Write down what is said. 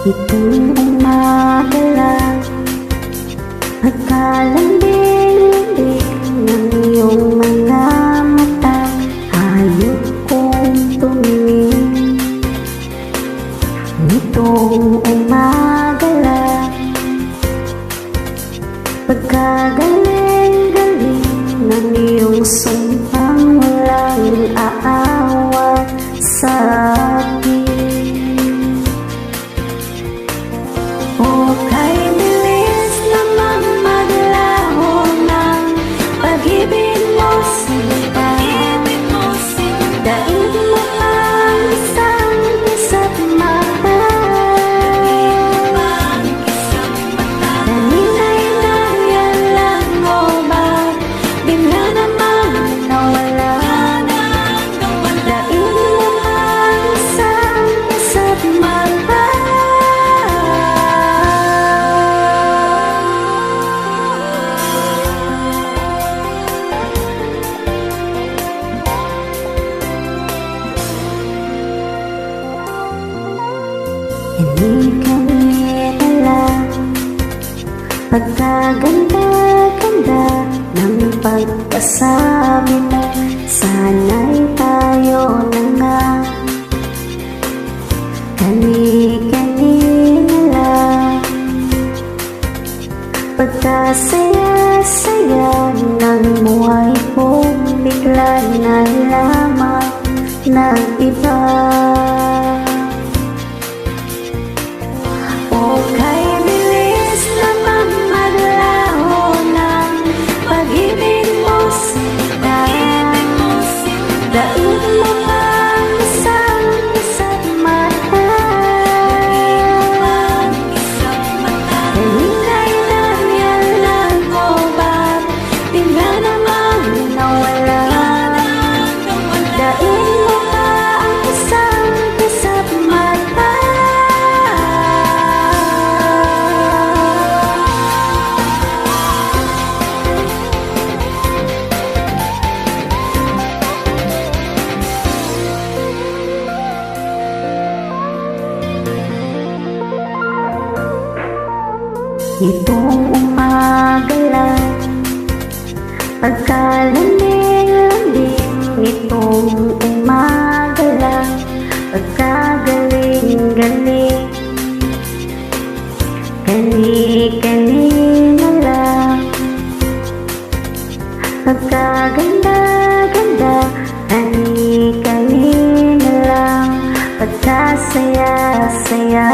Itong umaga lang, pagkalambing-lambing ng iyong mga mata, hayop kong tumingin. Itong umaga lang, pagkagaling-galing ng iyong sumpang walang aawa sa akin. O kay bilis namang maglaho ng pag-ibig mo, sinta. Daig mo ang isang kisapmata. Kanina'y nangyari lang o ba bigla namang nawala? Daig mo ang isang kisapmata. Hindi kami alam, pagkaganda-ganda ng pagkasabi mo, sana'y tayo na nga. Kani-kanina lang, pagkasaya-saya ng buhay ko, bigla na lamang nag-iba. O kay bilis namang maglaho ng pag-ibig mo, sinta. Daig mo ang isang kisapmata. Kanina'y nangyari lang o ba bigla namang nawala? Daig mo ang isang kisapmata. Itong umaga lang, pagkalambing-lambing. Itong umaga lang, pagkagaling-galing. Kani-kanina lang, pagkaganda-ganda. Kani-kanina lang, pagkasaya-saya.